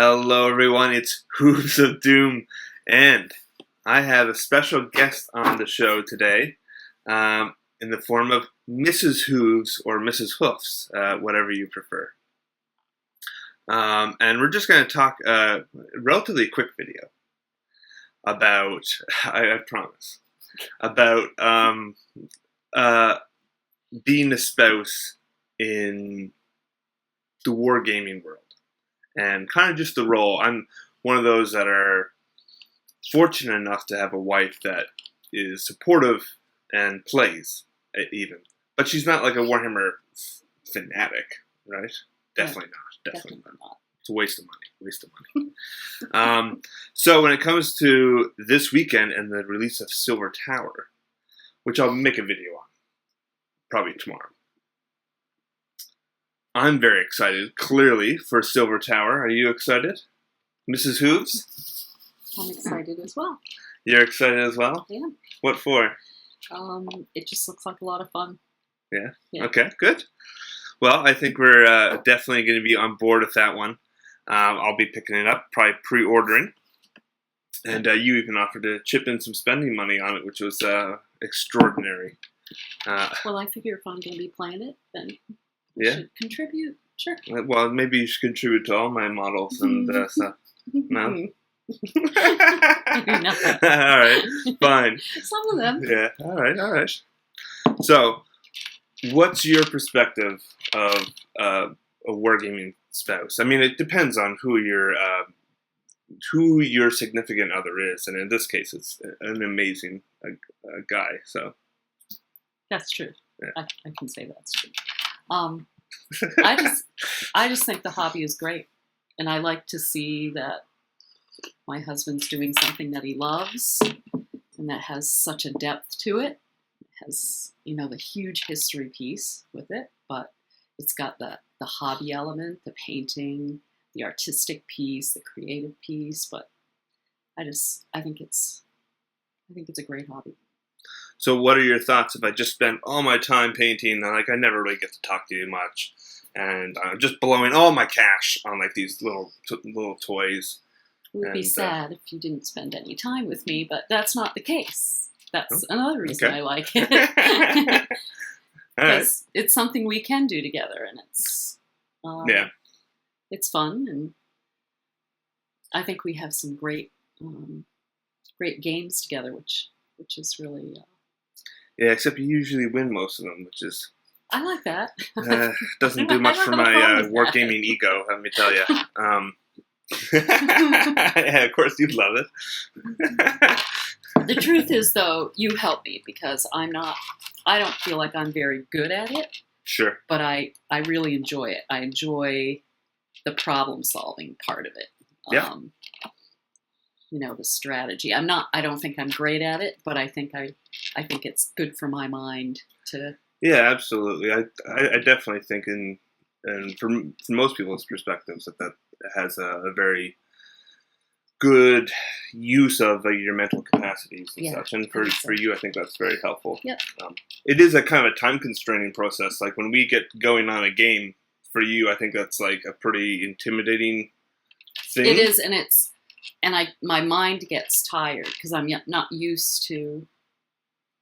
Hello, everyone. It's Hooves of Doom, and I have a special guest on the show today, in the form of Mrs. Hooves or Mrs. Hoofs, whatever you prefer. And we're just going to talk a relatively quick video about, I promise, about being a spouse in the wargaming world. And kind of just the role. I'm one of those that are fortunate enough to have a wife that is supportive and plays, even. But she's not like a Warhammer fanatic, right? Definitely not. Definitely not. It's a waste of money. So when it comes to this weekend and the release of Silver Tower, which I'll make a video on, probably tomorrow. I'm very excited, clearly, for Silver Tower. Are you excited? Mrs. Hooves? I'm excited as well. You're excited as well? Yeah. What for? It just looks like a lot of fun. Yeah? Okay, good. Well, I think we're definitely going to be on board with that one. I'll be picking it up, probably pre-ordering. And you even offered to chip in some spending money on it, which was extraordinary. Well, I figure if I'm going to be playing it, then yeah. should contribute. Sure. Well, maybe you should contribute to all my models and stuff. No? Maybe All not. right, fine. Some of them. Yeah, all right. So, what's your perspective of a wargaming spouse? I mean, it depends on who your significant other is, and in this case, it's an amazing guy. So That's true. Yeah. I can say that's true. I just think the hobby is great, and I like to see that my husband's doing something that he loves, and that has such a depth to it. It has, the huge history piece with it, but it's got the hobby element, the painting, the artistic piece, the creative piece. But I think it's a great hobby. So what are your thoughts if I just spend all my time painting and I never really get to talk to you much, and I'm just blowing all my cash on like these little toys? It would be sad if you didn't spend any time with me, but that's not the case. That's another reason I like it. Because it's something we can do together, and it's it's fun, and I think we have some great games together, which is really. Yeah, except you usually win most of them, which is... I like that. Doesn't do much for my wargaming ego, let me tell you. Yeah, of course you'd love it. The truth is, though, you help me because I don't feel like I'm very good at it. Sure. But I really enjoy it. I enjoy the problem-solving part of it. Yeah. The strategy. I don't think I'm great at it, but I think it's good for my mind to. Yeah, absolutely. I definitely think and from most people's perspectives that has a very good use of your mental capacities and such. And for you, I think that's very helpful. Yep. It is a kind of a time constraining process. Like when we get going on a game, for you, I think that's like a pretty intimidating thing. It is, and my mind gets tired because I'm not used to.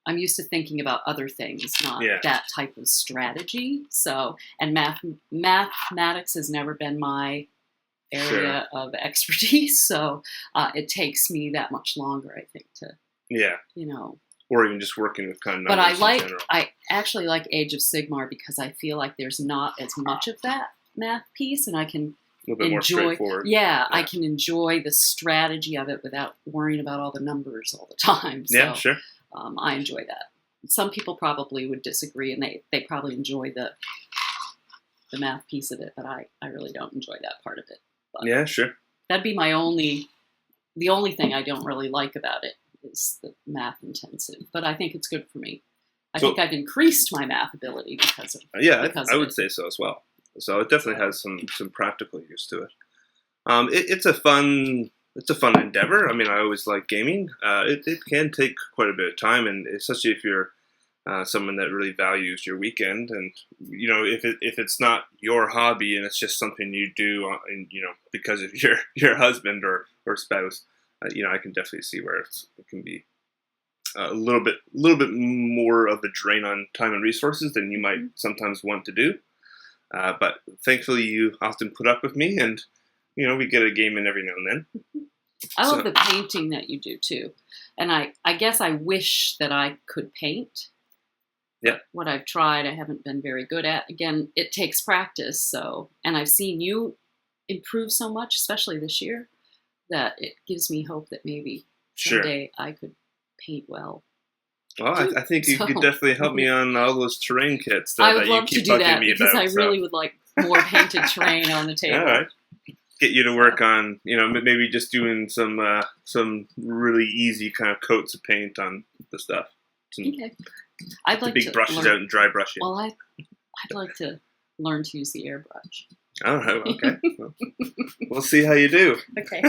I'm used to thinking about other things, not that type of strategy. So, and mathematics has never been my area of expertise. So, it takes me that much longer, I think, to. Yeah. Or even just working with kind of numbers. But I actually like Age of Sigmar because I feel like there's not as much of that math piece, and I can. A little bit more straightforward. Yeah, I can enjoy the strategy of it without worrying about all the numbers all the time. So, yeah, sure. I enjoy that. Some people probably would disagree, and they probably enjoy the math piece of it, but I really don't enjoy that part of it. But yeah, sure. That'd be the only thing I don't really like about it is the math intensive. But I think it's good for me. I think I've increased my math ability because of I would say so as well. So it definitely has some practical use to it. It's a fun endeavor. I mean, I always like gaming. It can take quite a bit of time, and especially if you're someone that really values your weekend. And if it's not your hobby and it's just something you do, and because of your husband or spouse, I can definitely see where it can be a little bit more of a drain on time and resources than you might sometimes want to do. But thankfully, you often put up with me, and we get a game in every now and then. I love the painting that you do too, and I guess I wish that I could paint. Yeah. What I've tried, I haven't been very good at. Again, it takes practice. So, and I've seen you improve so much, especially this year, that it gives me hope that maybe someday I could paint well. Well, I think you could definitely help me on all those terrain kits that, I would that love you keep to do bugging that me because about. I really would like more painted terrain on the table. All right. Get you to work on, maybe just doing some really easy kind of coats of paint on the stuff. Okay. I'd like big to brushes learn. out and dry brushing. Well, I'd like to learn to use the airbrush. All right. Okay. Well, we'll see how you do. Okay.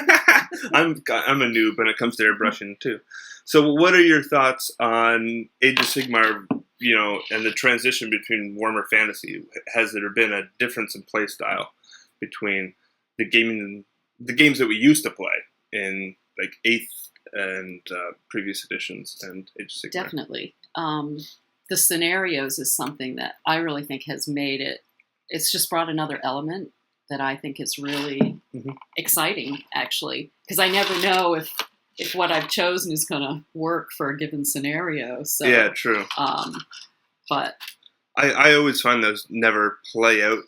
I'm a noob when it comes to airbrushing too. So, what are your thoughts on Age of Sigmar? And the transition between Warhammer Fantasy. Has there been a difference in play style between the games that we used to play in like 8th and previous editions and Age of Sigmar? Definitely. The scenarios is something that I really think has made it. It's just brought another element that I think is really exciting, actually, because I never know if what I've chosen is going to work for a given scenario. So yeah, true. But I always find those never play out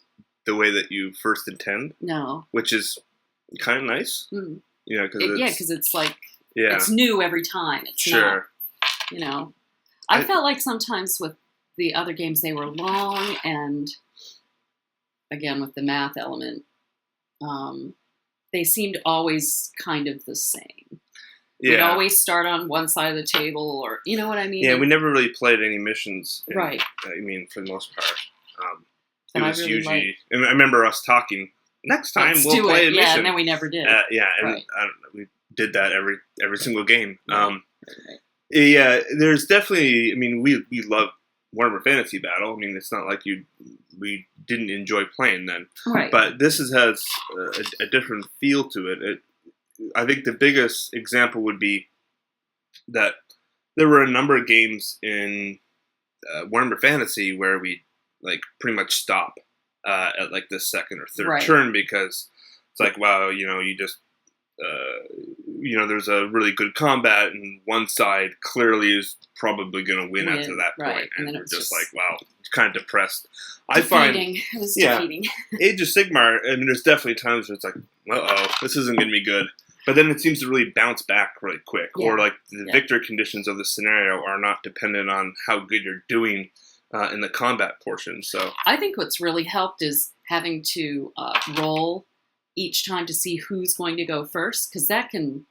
the way that you first intend. No, which is kind of nice. Mm. Because it's like it's new every time. It's sure. Not, I felt like sometimes with the other games they were long, and again with the math element, they seemed always kind of the same. Yeah. We'd always start on one side of the table, or you know what I mean? Yeah, we never really played any missions. Right. For the most part. It and was usually... And I remember us talking, next time we'll play a mission. Yeah, and then we never did. And right. I don't know, we did that every single game. Right. Yeah, there's definitely... we love Warhammer Fantasy Battle. It's not like we didn't enjoy playing then. Right. But this has a different feel to it. I think the biggest example would be that there were a number of games in Warhammer Fantasy where we pretty much stop at the second or third turn because it's like, wow, you just there's a really good combat and one side clearly is probably going to win after that point, and we're just like, wow, it's kind of depressed. Defeating. It was defeating. Age of Sigmar, there's definitely times where it's like, this isn't going to be good. But then it seems to really bounce back really quick. Yeah. Or the victory conditions of the scenario are not dependent on how good you're doing in the combat portion. So I think what's really helped is having to roll each time to see who's going to go first, because that can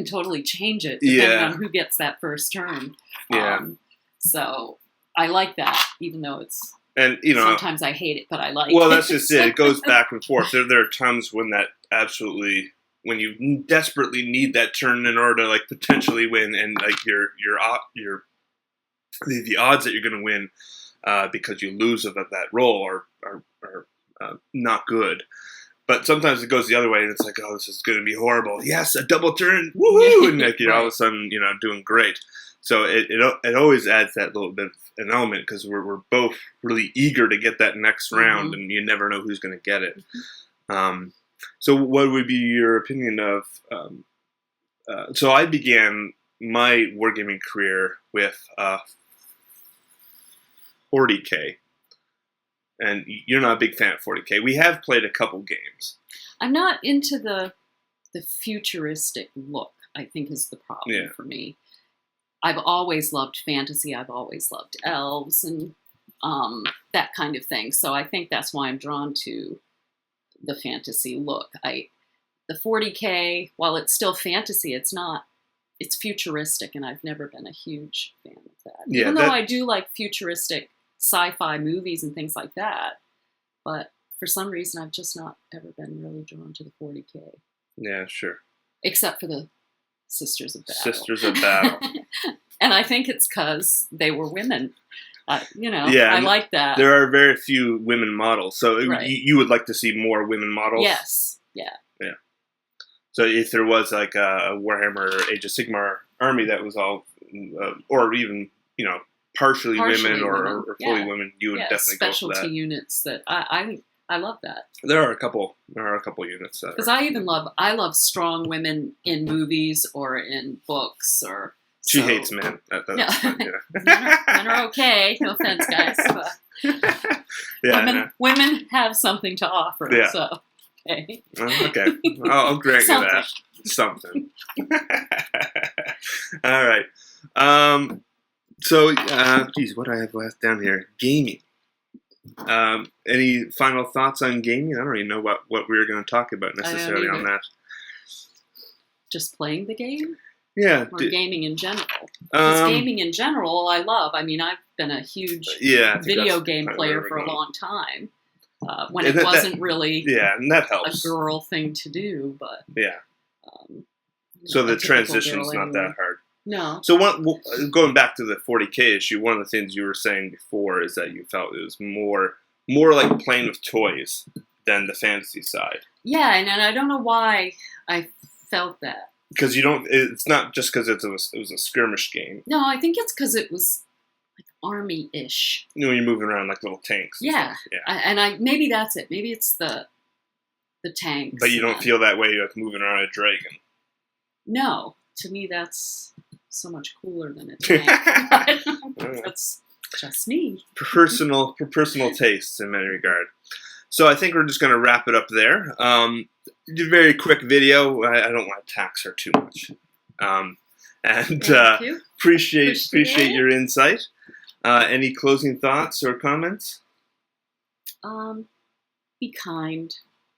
totally change it depending on who gets that first turn. Yeah. So I like that, even though it's sometimes I hate it, but I like it. Well, that's just it. It goes back and forth. There are times when that absolutely, when you desperately need that turn in order to potentially win, and the odds that you're going to win because you lose of that roll are not good. But sometimes it goes the other way, and it's like, oh, this is going to be horrible. Yes, a double turn, woohoo! And you're all of a sudden, doing great. So it always adds that little bit of an element because we're both really eager to get that next round, and you never know who's going to get it. So what would be your opinion of... so I began my wargaming career with 40K. And you're not a big fan of 40K. We have played a couple games. I'm not into the futuristic look, I think, is the problem for me. I've always loved fantasy. I've always loved elves and that kind of thing. So I think that's why I'm drawn to the fantasy look. The 40K, while it's still fantasy, it's futuristic, and I've never been a huge fan of that. Yeah, Even though I do like futuristic sci-fi movies and things like that, but for some reason I've just not ever been really drawn to the 40K. Yeah, sure. Except for the Sisters of Battle. Sisters of Battle. And I think it's because they were women. Yeah, I like that. There are very few women models, so Right. you would like to see more women models. Yes. Yeah. Yeah. So if there was like a Warhammer Age of Sigmar army that was all, or even partially women or fully women, you would definitely go for specialty that. units that I love that. There are a couple units that because I love strong women in movies or in books or. She hates men. Men are okay. No offense, guys. But women have something to offer. Yeah. So, okay. Okay. I'll grant you that. Something. All right. So, geez, what do I have left down here? Gaming. Any final thoughts on gaming? I don't even know what we were going to talk about necessarily on that. Just playing the game? Yeah. Or gaming in general. Gaming in general, I love. I mean, I've been a huge video game player for a long time. When it wasn't really and that helps. A girl thing to do, but so the transition's not that hard. No. So going back to the 40K issue, one of the things you were saying before is that you felt it was more like playing with toys than the fantasy side. Yeah, and I don't know why I felt that. Because you don't. It's not just because it was a skirmish game. No, I think it's because it was like army-ish. You're moving around like little tanks. Yeah, maybe that's it. Maybe it's the tanks. But you don't feel that way like moving around a dragon. No, to me that's so much cooler than a tank. That's just me. Personal tastes in many regard. So I think we're just going to wrap it up there. A very quick video. I don't want to tax her too much. Appreciate your insight. Any closing thoughts or comments? Be kind.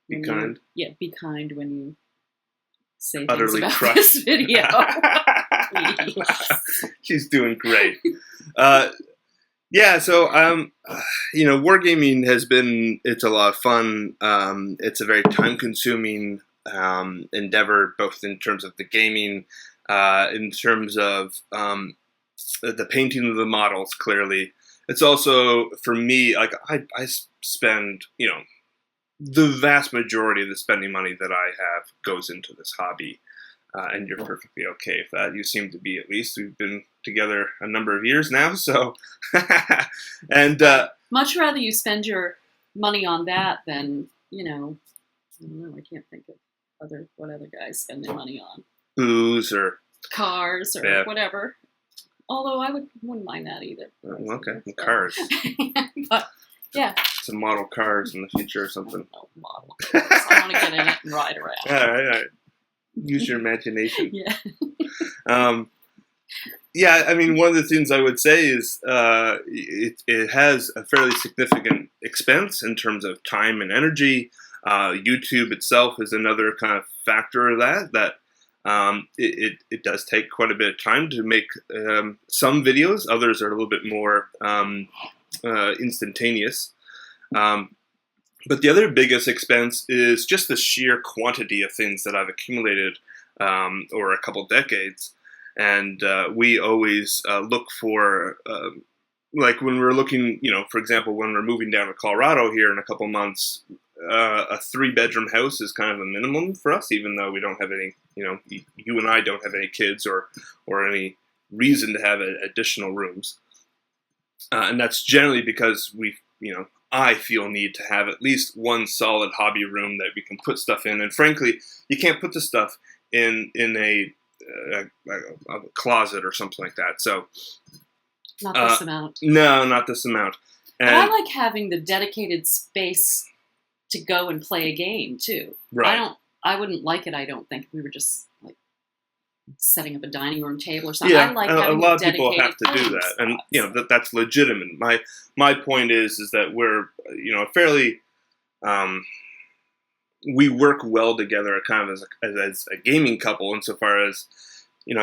Be kind. Be kind when you say utterly things about crushed. This video. She's doing great. So wargaming it's a lot of fun. It's a very time-consuming endeavor, both in terms of the gaming, in terms of the painting of the models, clearly. It's also, for me, like I spend, the vast majority of the spending money that I have goes into this hobby. And you're perfectly okay with that. You seem to be, at least. We've been together a number of years now, so. And much rather you spend your money on that than, I don't know, I can't think of what other guys spend their money on. Booze or cars or whatever. Although I wouldn't mind that either. Oh, okay, cars. But yeah. Some model cars in the future or something. Oh, model cars. I want to get in it and ride around. All right. Use your imagination. Yeah. I mean, one of the things I would say is it has a fairly significant expense in terms of time and energy. YouTube itself is another kind of factor of that it does take quite a bit of time to make some videos. Others are a little bit more instantaneous. But the other biggest expense is just the sheer quantity of things that I've accumulated over a couple decades. And we always look for, like when we're looking, for example, when we're moving down to Colorado here in a couple months, a 3-bedroom house is kind of a minimum for us, even though we don't have any, you and I don't have any kids or any reason to have additional rooms. And that's generally because I feel need to have at least one solid hobby room that we can put stuff in. And frankly, you can't put the stuff in a closet or something like that. So not this amount. No, not this amount. And but I like having the dedicated space to go and play a game too. Right. I wouldn't like it. I don't think we were just like setting up a dining room table or something. Yeah, I like a having lot of dedicated people have to do that, spots. and that's legitimate. My point is that we're fairly we work well together, kind of as a gaming couple, insofar as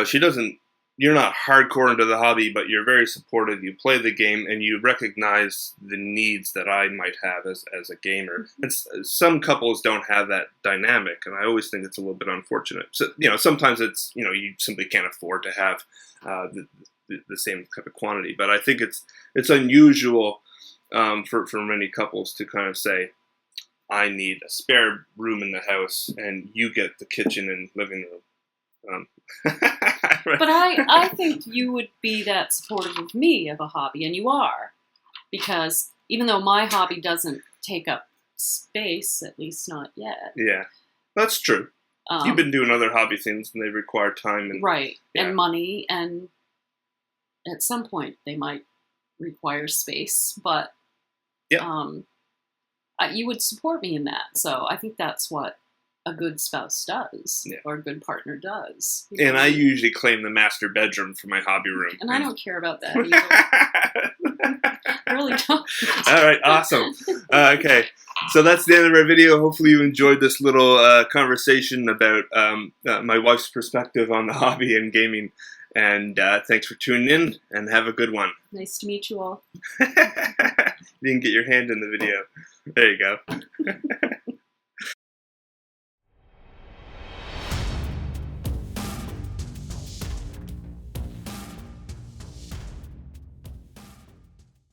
she doesn't you're not hardcore into the hobby, but you're very supportive. You play the game and you recognize the needs that I might have as a gamer. And some couples don't have that dynamic, and I always think it's a little bit unfortunate. So, sometimes it's, you simply can't afford to have the same type of quantity. But I think it's unusual for many couples to kind of say, I need a spare room in the house, and you get the kitchen and living room. But I think you would be that supportive of me of a hobby, and you are. Because even though my hobby doesn't take up space, at least not yet. Yeah, that's true. You've been doing other hobby things, and they require time. And money, and at some point they might require space, but you would support me in that. So I think that's what a good spouse does, or a good partner does. And I usually claim the master bedroom for my hobby room. And I don't care about that either. I really don't. All right, awesome. Okay, so that's the end of our video. Hopefully you enjoyed this little conversation about my wife's perspective on the hobby and gaming. And thanks for tuning in, and have a good one. Nice to meet you all. You can get your hand in the video. There you go.